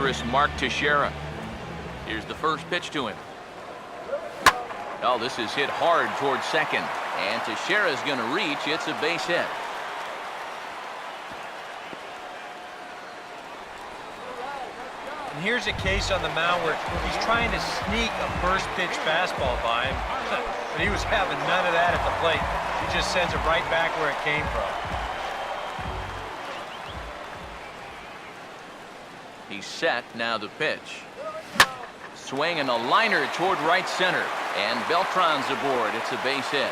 dangerous Mark Teixeira. Here's the first pitch to him. Oh, this is hit hard towards second. And Teixeira's going to reach. It's a base hit. And here's a case on the mound where he's trying to sneak a first pitch fastball by him. But he was having none of that at the plate. He just sends it right back where it came from. He's set. Now the pitch. Swing and a liner toward right center. And Beltran's aboard. It's a base hit.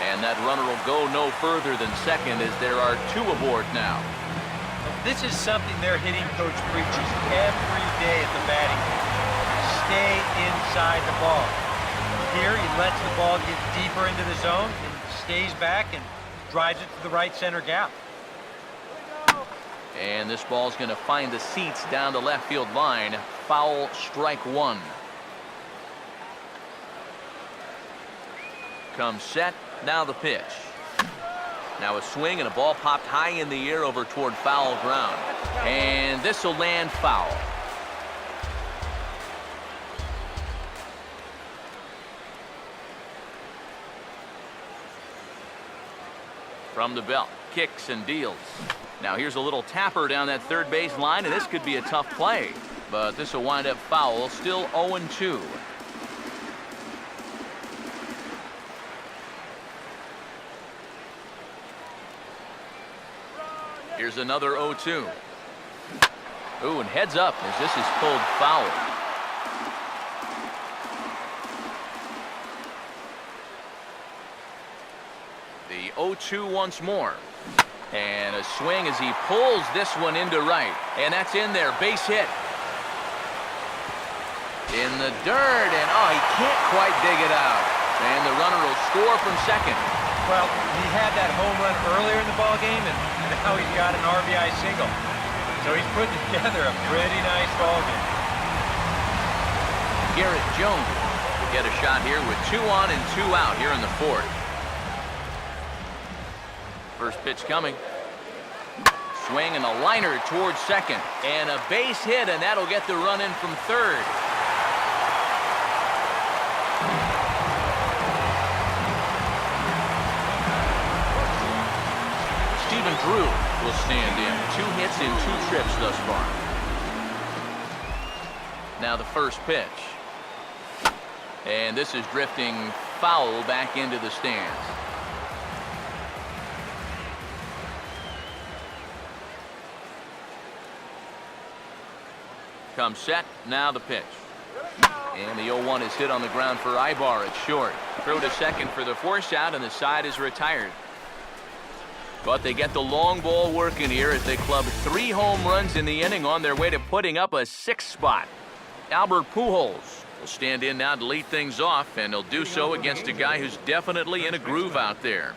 And that runner will go no further than second as there are two aboard now. This is something their hitting coach preaches every day at the batting cage. Stay inside the ball. Here he lets the ball get deeper into the zone and stays back and drives it to the right center gap. And this ball's going to find the seats down the left field line. Foul, strike one. Comes set. Now the pitch. Now a swing and a ball popped high in the air over toward foul ground. And this will land foul. From the belt, kicks and deals. Now here's a little tapper down that third base line, and this could be a tough play. But this will wind up foul, still 0-2. Here's another 0-2. Ooh, and heads up as this is pulled foul. The 0-2 once more. And a swing as he pulls this one into right. And that's in there. Base hit. In the dirt. And oh, he can't quite dig it out. And the runner will score from second. Well, he had that home run earlier in the ballgame, and now he's got an RBI single. So he's putting together a pretty nice ballgame. Garrett Jones will get a shot here with 2 on and 2 out here in the fourth. First pitch coming. Swing and a liner towards second. And a base hit, and that'll get the run in from third. Stephen Drew will stand in. 2 hits in 2 trips thus far. Now the first pitch. And this is drifting foul back into the stands. Comes set. Now the pitch. And the 0-1 is hit on the ground for Ibar. It's short. Throw to second for the force out, and the side is retired. But they get the long ball working here as they club 3 home runs in the inning on their way to putting up a 6th spot. Albert Pujols will stand in now to lead things off, and he'll do so against a guy who's definitely in a groove out there.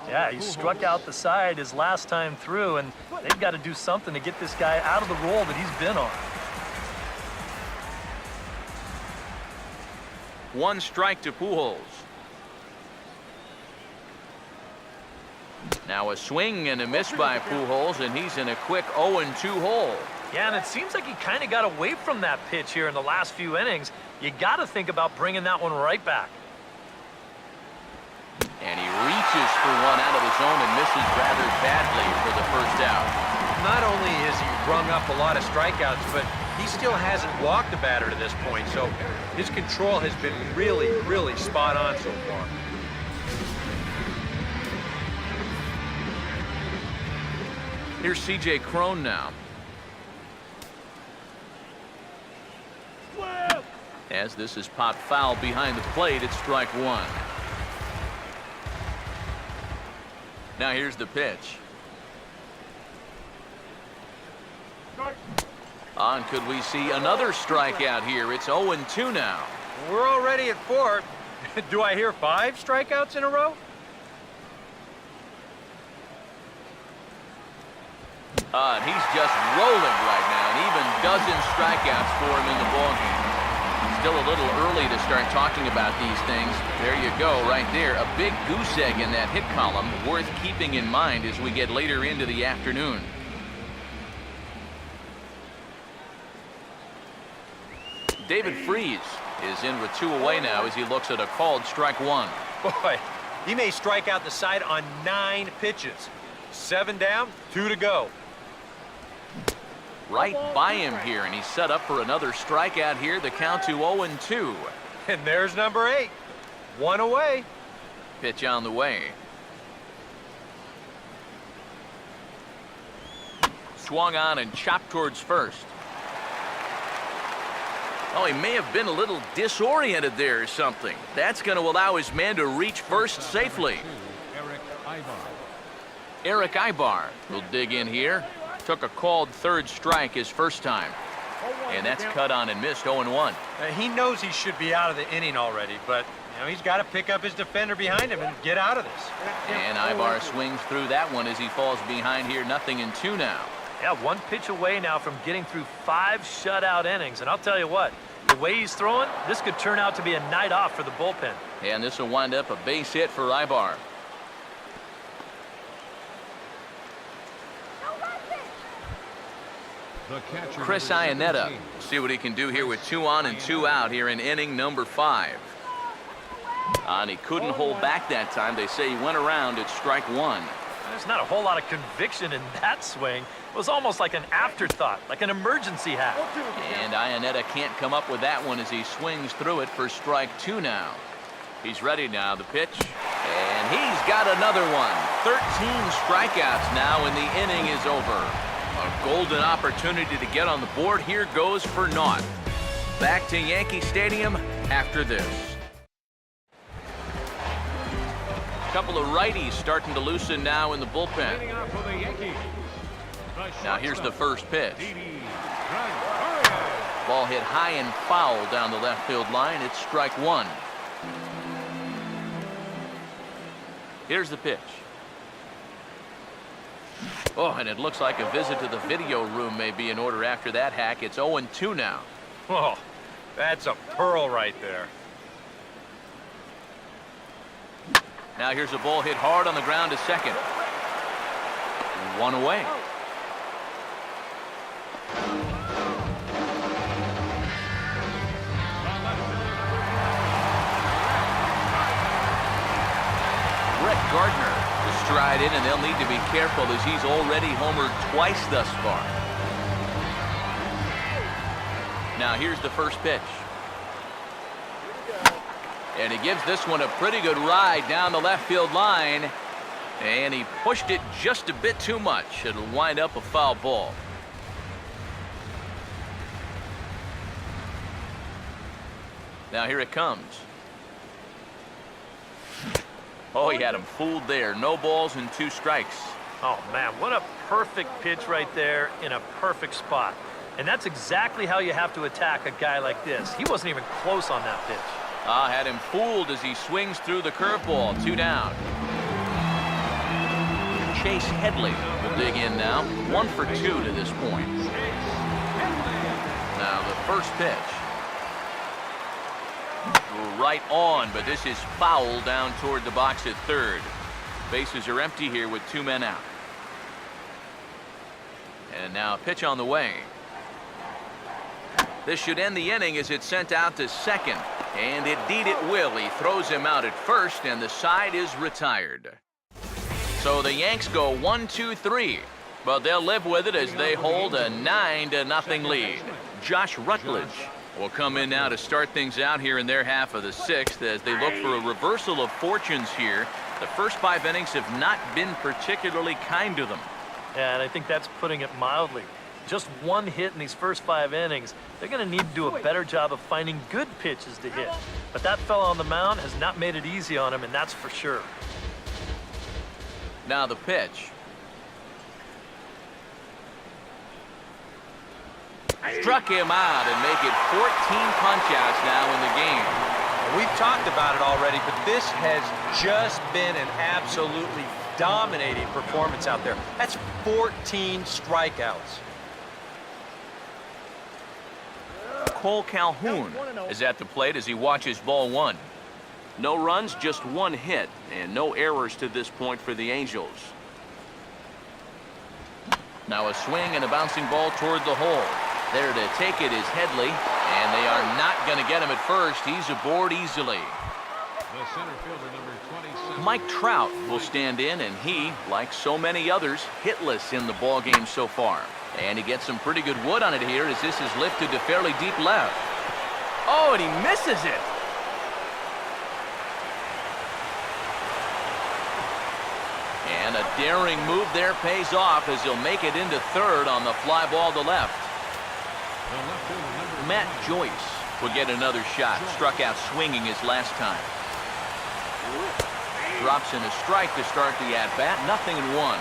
Yeah, he struck out the side his last time through, and they've got to do something to get this guy out of the role that he's been on. 1 strike to Pujols. Now a swing and a miss by Pujols, and he's in a quick 0-2 hole. Yeah, and it seems like he kind of got away from that pitch here in the last few innings. You got to think about bringing that one right back. And he reaches for one out of the zone and misses rather badly for the first out. Not only has he rung up a lot of strikeouts, but he still hasn't walked the batter to this point. So his control has been really, really spot on so far. Here's C.J. Cron now. As this is popped foul behind the plate, it's strike 1. Now here's the pitch. On, could we see another strikeout here? It's 0-2 now. We're already at 4. Do I hear 5 strikeouts in a row? And he's just rolling right now, and even dozen strikeouts for him in the ballgame. Still a little early to start talking about these things. There you go, right there. A big goose egg in that hit column, worth keeping in mind as we get later into the afternoon. David Freese is in with 2 away now as he looks at a called strike 1. Boy, he may strike out the side on 9 pitches. 7 down, 2 to go. Right by him here, and he's set up for another strikeout here. The count to 0-2. And there's number 8. 1 away. Pitch on the way. Swung on and chopped towards first. Oh, he may have been a little disoriented there or something. That's going to allow his man to reach first safely. Eric Ibar will dig in here. Took a called third strike his first time. And that's cut on and missed 0-1. He knows he should be out of the inning already, but he's got to pick up his defender behind him and get out of this. And Ibar swings through that one as he falls behind here. 0-2 now. Yeah, 1 pitch away now from getting through 5 shutout innings. And I'll tell you what, the way he's throwing, this could turn out to be a night off for the bullpen. And this will wind up a base hit for Ibar. Chris Iannetta. See what he can do here with 2 on and 2 out here in inning number 5. And he couldn't hold back that time. They say he went around at strike 1. There's not a whole lot of conviction in that swing. It was almost like an afterthought, like an emergency hack. And Iannetta can't come up with that one as he swings through it for strike 2 now. He's ready now, the pitch. And he's got another one. 13 strikeouts now, and the inning is over. A golden opportunity to get on the board. Here goes for naught. Back to Yankee Stadium after this. Couple of righties starting to loosen now in the bullpen. Now here's the first pitch. Ball hit high and foul down the left field line. It's strike 1. Here's the pitch. Oh, and it looks like a visit to the video room may be in order after that hack. It's 0-2 now. Oh, that's a pearl right there. Now here's a ball hit hard on the ground to second. 1 away. Brett Gardner will stride in, and they'll need to be careful as he's already homered twice thus far. Now here's the first pitch. And he gives this one a pretty good ride down the left field line. And he pushed it just a bit too much. It'll wind up a foul ball. Now here it comes. Oh, he had him fooled there. No balls and 2 strikes. Oh, man, what a perfect pitch right there in a perfect spot. And that's exactly how you have to attack a guy like this. He wasn't even close on that pitch. Had him fooled as he swings through the curveball. 2 down. Chase Headley will dig in now. 1 for 2 to this point. Now the first pitch. Right on, but this is foul down toward the box at third. Bases are empty here with 2 men out. And now a pitch on the way. This should end the inning as it's sent out to second. And indeed it will. He throws him out at first, and the side is retired. So the Yanks go 1-2-3, but they'll live with it as they hold a 9-0 lead. Josh Rutledge will come in now to start things out here in their half of the 6th as they look for a reversal of fortunes here. The first 5 innings have not been particularly kind to them. Yeah, and I think that's putting it mildly. Just 1 hit in these first 5 innings. They're going to need to do a better job of finding good pitches to hit. But that fellow on the mound has not made it easy on him, and that's for sure. Now the pitch. Struck him out and make it 14 punch-outs now in the game. We've talked about it already, but this has just been an absolutely dominating performance out there. That's 14 strikeouts. Cole Calhoun is at the plate as he watches ball 1. No runs, just 1 hit, and no errors to this point for the Angels. Now a swing and a bouncing ball toward the hole. There to take it is Headley, And they are not going to get him at first. He's aboard easily. The center fielder, number 27. Mike Trout will stand in, and he, like so many others, hitless in the ball game so far. And he gets some pretty good wood on it here as this is lifted to fairly deep left. Oh, and he misses it. And a daring move there pays off as he'll make it into third on the fly ball to left. The left fielder, number Matt Joyce will get another shot. Struck out swinging his last time. Drops in a strike to start the at-bat. 0-1.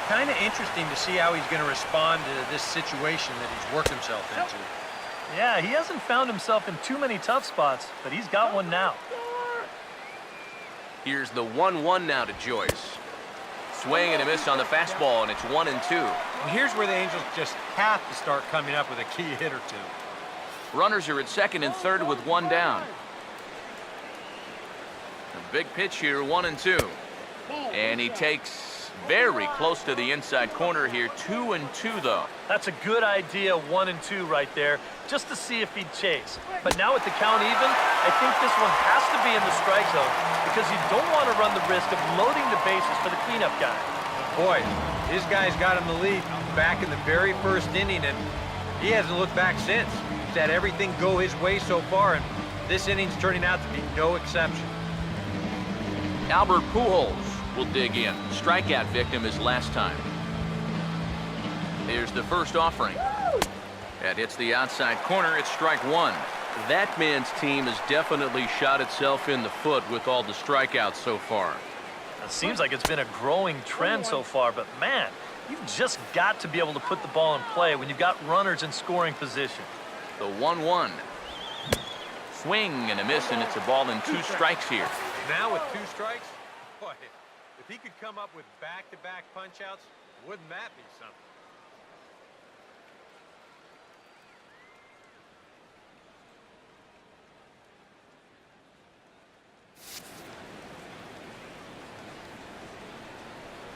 Kind of interesting to see how he's going to respond to this situation that he's worked himself into. Yeah, he hasn't found himself in too many tough spots, but he's got one now. Here's the 1-1 now to Joyce. Swing and a miss on the fastball, and it's 1-2. And here's where the Angels just have to start coming up with a key hit or two. Runners are at second and third with one down. A big pitch here, 1-2. And he takes very close to the inside corner here, 2-2 though. That's a good idea, 1-2 right there, just to see if he'd chase. But now with the count even, I think this one has to be in the strike zone because you don't want to run the risk of loading the bases for the cleanup guy. Boy, his guy's got him the lead back in the very first inning, and he hasn't looked back since. He's had everything go his way so far, and this inning's turning out to be no exception. Albert Pujols will dig in. Strikeout victim his last time. Here's the first offering. That hits the outside corner. It's strike one. That man's team has definitely shot itself in the foot with all the strikeouts so far. It seems like it's been a growing trend so far, but man, you've just got to be able to put the ball in play when you've got runners in scoring position. The 1-1. Swing and a miss, and it's a ball and 2 strikes here. Now with 2 strikes, boy, if he could come up with back-to-back punch-outs, wouldn't that be something?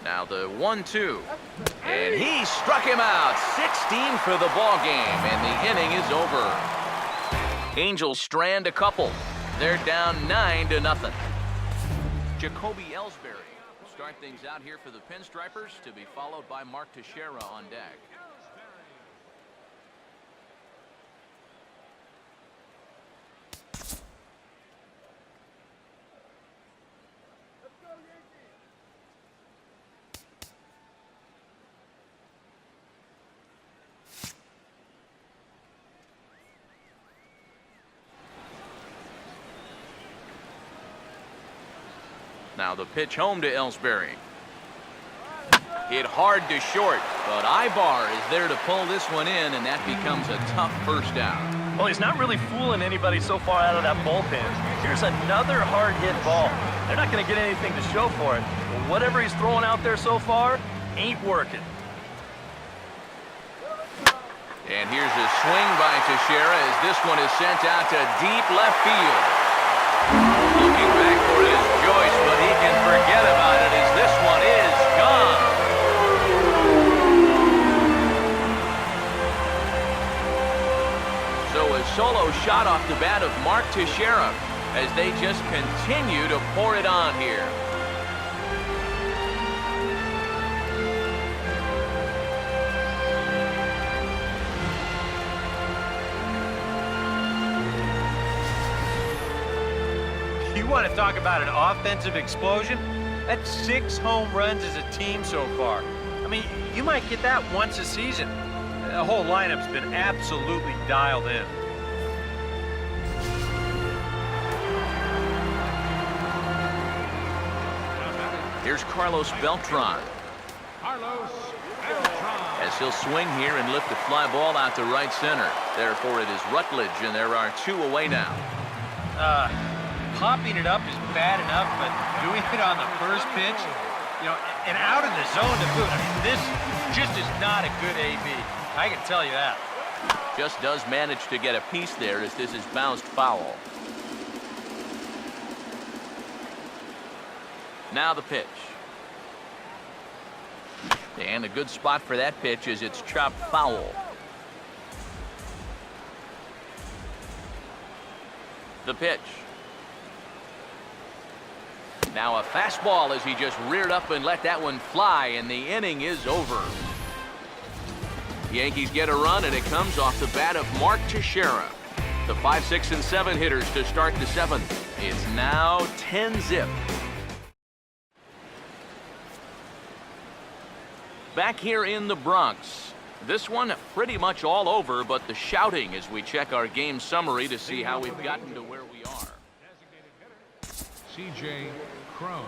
Now the 1-2. And he struck him out. 16 for the ball game, and the inning is over. Angels strand a couple. They're down 9-0. Jacoby Ellsbury will start things out here for the Pinstripers, to be followed by Mark Teixeira on deck. Now the pitch home to Ellsbury. Hit hard to short, but Ibar is there to pull this one in, and that becomes a tough first down. Well, he's not really fooling anybody so far out of that bullpen. Here's another hard hit ball. They're not going to get anything to show for it. But whatever he's throwing out there so far ain't working. And here's a swing by Teixeira as this one is sent out to deep left field. Looking back for it is Joyce, but he can forget about it as this one is gone. So a solo shot off the bat of Mark Teixeira as they just continue to pour it on here. You want to talk about an offensive explosion? That's 6 home runs as a team so far. I mean, you might get that once a season. The whole lineup's been absolutely dialed in. Here's Carlos Beltran. Carlos Beltran. As he'll swing here and lift the fly ball out to right center. Therefore, it is Rutledge, and there are 2 away now. Popping it up is bad enough, but doing it on the first pitch, you know, and out of the zone to boot, I mean, this just is not a good AB. I can tell you that. Just does manage to get a piece there as this is bounced foul. Now the pitch. And a good spot for that pitch as it's chopped foul. The pitch. Now a fastball as he just reared up and let that one fly, and the inning is over. Yankees get a run, and it comes off the bat of Mark Teixeira. The 5, 6, and 7 hitters to start the 7th. It's now 10-zip. Back here in the Bronx. This one pretty much all over, but the shouting as we check our game summary to see how we've gotten to where we are. C.J. Cron.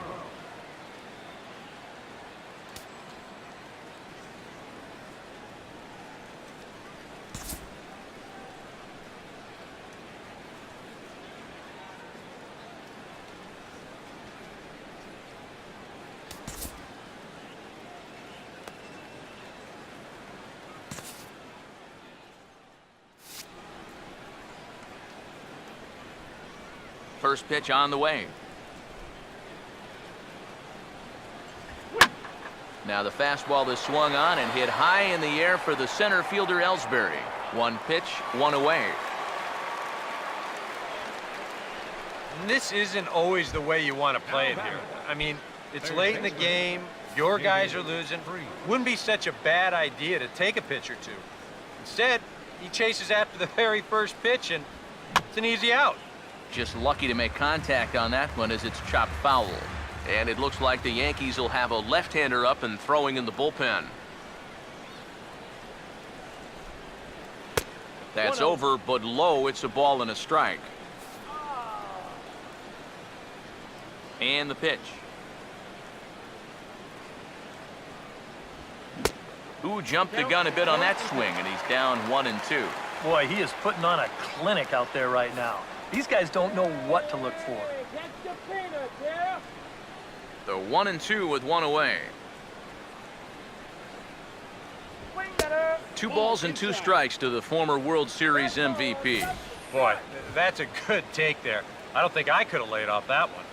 First pitch on the way. Now the fastball is swung on and hit high in the air for the center fielder Ellsbury. One pitch, one away. This isn't always the way you want to play it here. I mean, it's late in the game. Your guys are losing. Wouldn't be such a bad idea to take a pitch or two. Instead, he chases after the very first pitch, and it's an easy out. Just lucky to make contact on that one as it's chopped foul. And it looks like the Yankees will have a left-hander up and throwing in the bullpen. That's over, but low. It's a ball and a strike. And the pitch. Ooh, jumped the gun a bit on that swing, and he's down 1-2. Boy, he is putting on a clinic out there right now. These guys don't know what to look for. The 1-2 with one away. 2 balls and 2 strikes to the former World Series MVP. Boy, that's a good take there. I don't think I could have laid off that one.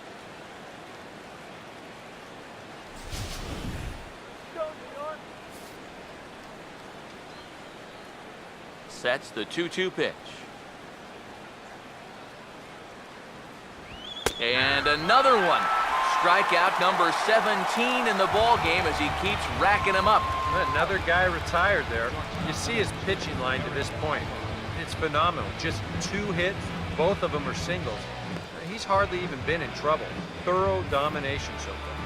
Sets the 2-2 pitch. And another one. Strikeout number 17 in the ball game as he keeps racking them up. Another guy retired there. You see his pitching line to this point. It's phenomenal. Just 2 hits. Both of them are singles. He's hardly even been in trouble. Thorough domination so far.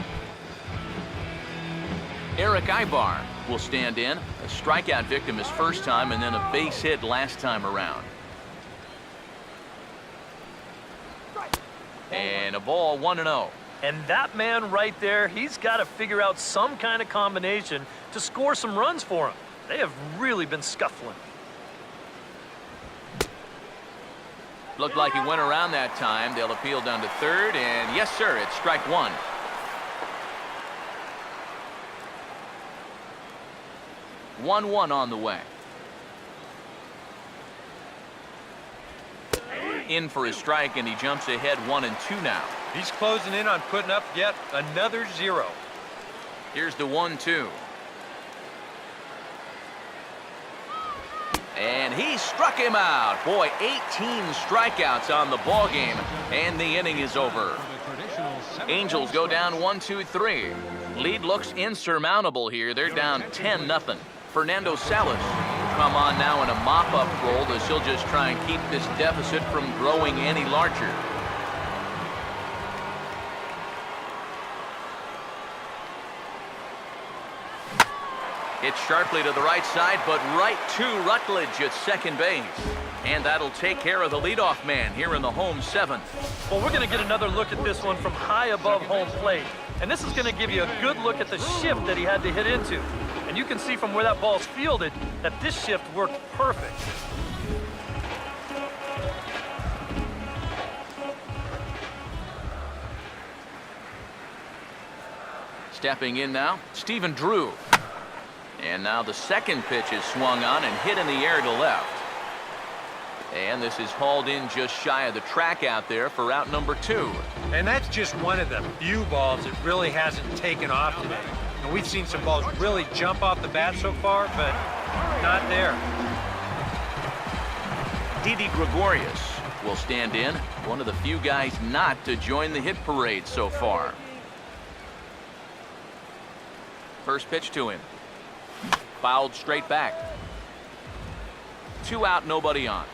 Eric Ibar will stand in. A strikeout victim his first time, and then a base hit last time around. And a ball, 1-0. And that man right there, he's got to figure out some kind of combination to score some runs for him. They have really been scuffling. Looked like he went around that time. They'll appeal down to third, and yes, sir, it's strike 1. One on the way. In for his strike, and he jumps ahead 1-2 now. He's closing in on putting up yet another 0. Here's the 1-2. And he struck him out. Boy, 18 strikeouts on the ball game, and the inning is over. Angels go down 1-2-3. Lead looks insurmountable here. They're down 10-0. Fernando Salas will come on now in a mop-up role as he'll just try and keep this deficit from growing any larger. Hit sharply to the right side, but right to Rutledge at second base. And that'll take care of the leadoff man here in the home 7th. Well, we're going to get another look at this one from high above home plate. And this is going to give you a good look at the shift that he had to hit into. And you can see from where that ball's fielded that this shift worked perfect. Stepping in now, Stephen Drew. And now the second pitch is swung on and hit in the air to left. And this is hauled in just shy of the track out there for out number 2. And that's just one of the few balls that really hasn't taken off today. And we've seen some balls really jump off the bat so far, but not there. Didi Gregorius will stand in. One of the few guys not to join the hit parade so far. First pitch to him. Fouled straight back. 2 out, nobody on.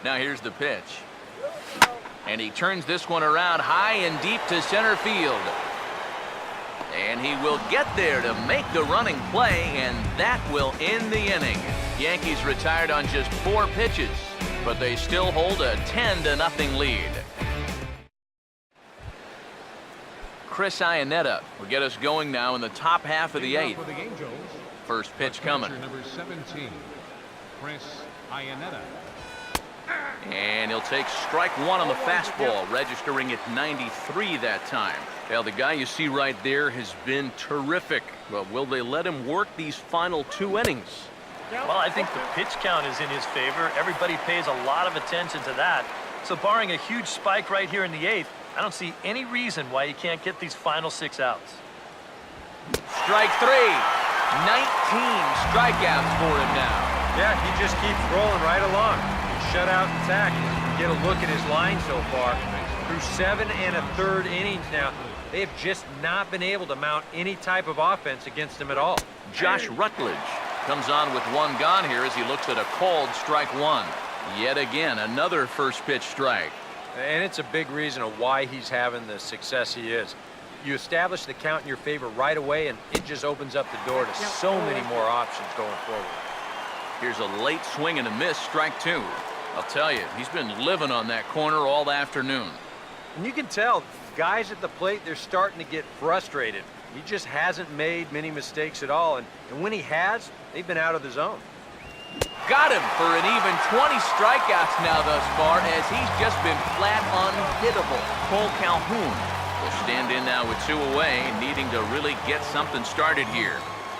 Now here's the pitch. And he turns this one around high and deep to center field. And he will get there to make the running play, and that will end the inning. Yankees retired on just 4 pitches, but they still hold a 10-0 lead. Chris Iannetta will get us going now in the top half of the 8th. For the Angels, First pitch coming. number 17, Chris Iannetta. And he'll take strike 1 on the fastball, registering at 93 that time. Well, the guy you see right there has been terrific. But will they let him work these final 2 innings? Well, I think the pitch count is in his favor. Everybody pays a lot of attention to that. So barring a huge spike right here in the 8th, I don't see any reason why he can't get these final 6 outs. Strike 3. 19 strikeouts for him now. Yeah, he just keeps rolling right along. Shutout attack. You can get a look at his line so far. Through 7 1/3 innings now, they have just not been able to mount any type of offense against him at all. Josh Rutledge comes on with 1 gone here as he looks at a called strike 1. Yet again, another first pitch strike. And it's a big reason of why he's having the success he is. You establish the count in your favor right away, and it just opens up the door to so many more options going forward. Here's a late swing and a miss, strike 2. I'll tell you, he's been living on that corner all afternoon. And you can tell, guys at the plate, they're starting to get frustrated. He just hasn't made many mistakes at all, and when he has, they've been out of the zone. Got him for an even 20 strikeouts now thus far, as he's just been flat unhittable. Cole Calhoun will stand in now with 2 away, needing to really get something started here.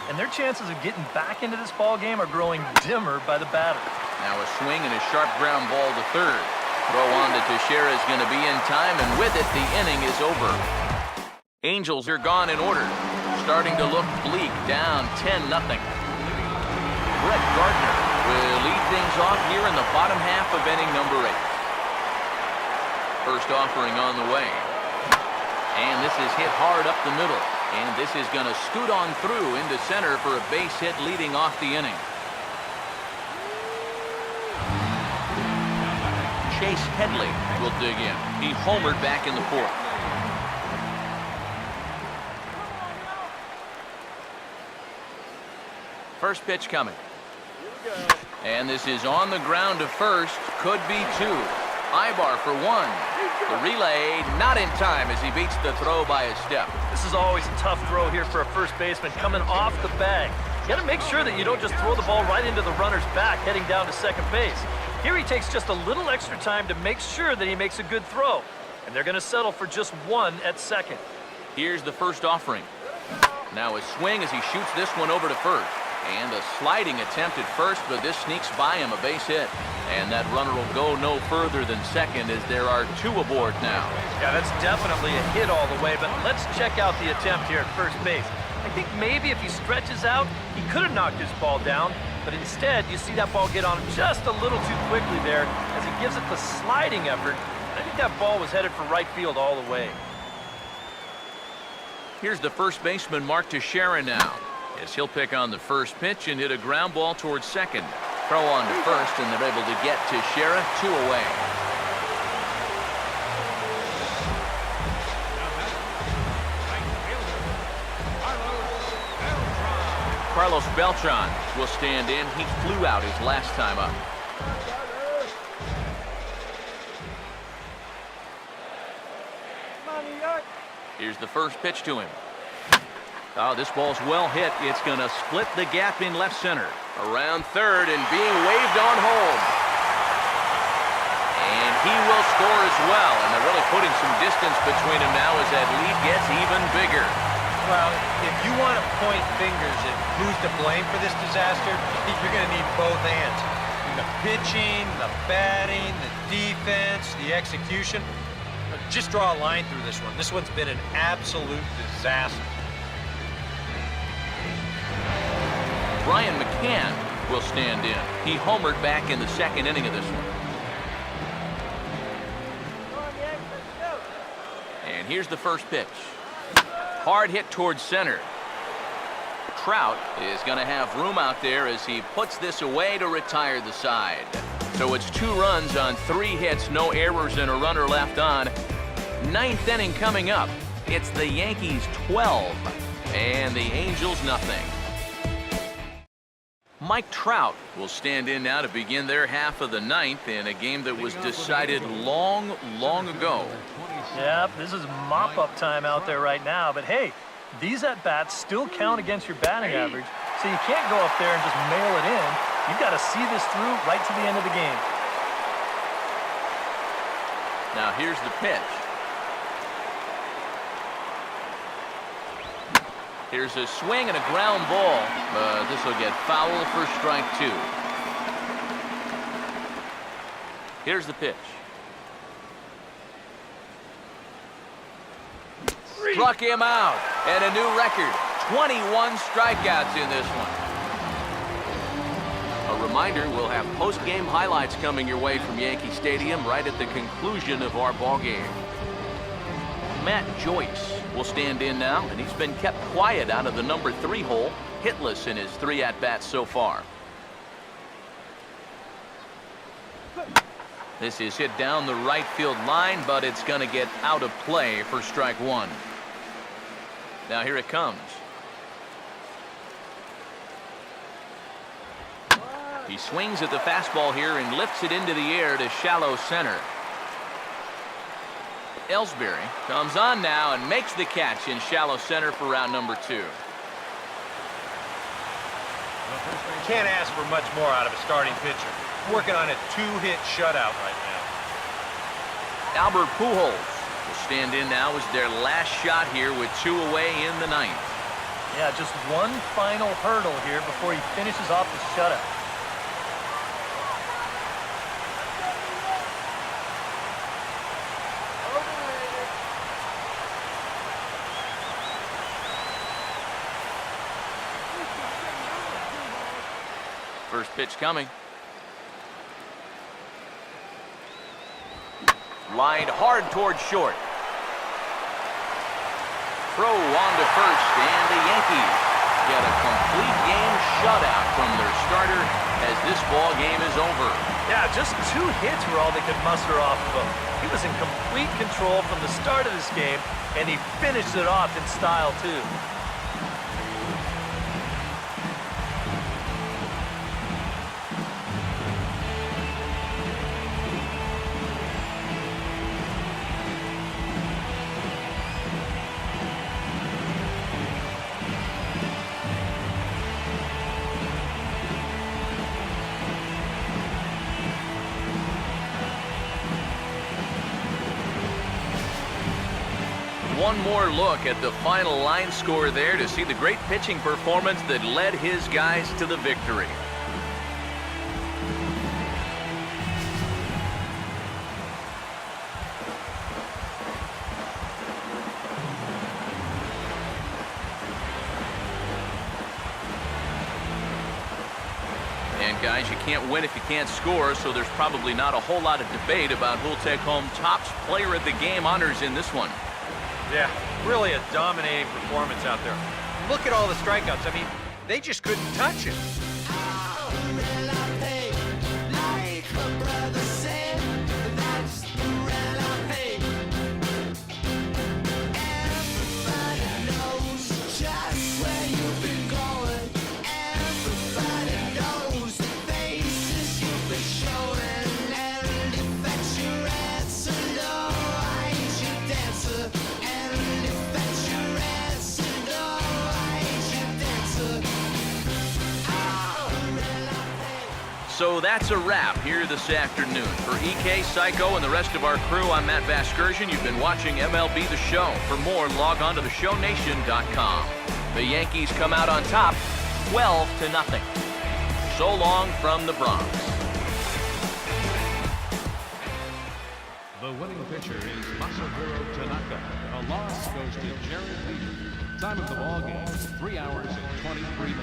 And their chances of getting back into this ball game are growing dimmer by the batter. Now a swing and a sharp ground ball to third. Throw on to Teixeira is going to be in time, and with it, the inning is over. Angels are gone in order. Starting to look bleak, down 10-0. Brett Gardner will lead things off here in the bottom half of inning number 8. First offering on the way. And this is hit hard up the middle. And this is going to scoot on through into center for a base hit leading off the inning. Chase Headley will dig in. He homered back in the 4th. First pitch coming. And this is on the ground to first. Could be 2. Ibar for 1. The relay not in time as he beats the throw by a step. This is always a tough throw here for a first baseman coming off the bag. You got to make sure that you don't just throw the ball right into the runner's back heading down to second base. Here he takes just a little extra time to make sure that he makes a good throw. And they're going to settle for just 1 at second. Here's the first offering. Now a swing as he shoots this one over to first. And a sliding attempt at first, but this sneaks by him, a base hit. And that runner will go no further than second as there are 2 aboard now. Yeah, that's definitely a hit all the way, but let's check out the attempt here at first base. I think maybe if he stretches out, he could have knocked his ball down, but instead you see that ball get on him just a little too quickly there as he gives it the sliding effort. I think that ball was headed for right field all the way. Here's the first baseman, Mark Teixeira now, as he'll pick on the first pitch and hit a ground ball towards second. Throw on to first, and they're able to get Teixeira 2 away. Carlos Beltran will stand in. He flew out his last time up. Here's the first pitch to him. Oh, this ball's well hit. It's going to split the gap in left center. Around third and being waved on home. And he will score as well. And they're really putting some distance between them now as that lead gets even bigger. Well, if you want to point fingers at who's to blame for this disaster, you're going to need both hands. The pitching, the batting, the defense, the execution. Just draw a line through this one. This one's been an absolute disaster. Ryan McCann will stand in. He homered back in the second inning of this one. And here's the first pitch. Hard hit towards center. Trout is going to have room out there as he puts this away to retire the side. So it's 2 runs on 3 hits, no errors, and a runner left on. 9th inning coming up. It's the Yankees 12 and the Angels nothing. Mike Trout will stand in now to begin their half of the 9th in a game that was decided long, long ago. Yep, this is mop-up time out there right now, but hey, these at-bats still count against your batting average, so you can't go up there and just mail it in. You've got to see this through right to the end of the game. Now here's the pitch. Here's a swing and a ground ball, but this will get foul for strike 2. Here's the pitch. Struck him out, and a new record, 21 strikeouts in this one. A reminder, we'll have post-game highlights coming your way from Yankee Stadium right at the conclusion of our ball game. Matt Joyce will stand in now, and he's been kept quiet out of the number 3 hole, hitless in his 3 at-bats so far. This is hit down the right field line, but it's going to get out of play for strike 1. Now here it comes. He swings at the fastball here and lifts it into the air to shallow center. Ellsbury comes on now and makes the catch in shallow center for round number 2. You can't ask for much more out of a starting pitcher. Working on a 2-hit shutout right now. Albert Pujols will stand in now as their last shot here with 2 away in the 9th. Yeah, just one final hurdle here before he finishes off the shutout. First pitch coming. Lined hard towards short. Throw on to first, and the Yankees get a complete game shutout from their starter as this ball game is over. Yeah, just 2 hits were all they could muster off of him. He was in complete control from the start of this game, and he finished it off in style, too. One more look at the final line score there to see the great pitching performance that led his guys to the victory. And guys, you can't win if you can't score, so there's probably not a whole lot of debate about who'll take home top player of the game honors in this one. Yeah, really a dominating performance out there. Look at all the strikeouts. I mean, they just couldn't touch him. So that's a wrap here this afternoon. For EK, Psycho, and the rest of our crew, I'm Matt Vasgersian. You've been watching MLB The Show. For more, log on to theshownation.com. The Yankees come out on top, 12-0. So long from the Bronx. The winning pitcher is Masahiro Tanaka. A loss goes to Jared Leach. Time of the ball game, 3 hours and 23 minutes.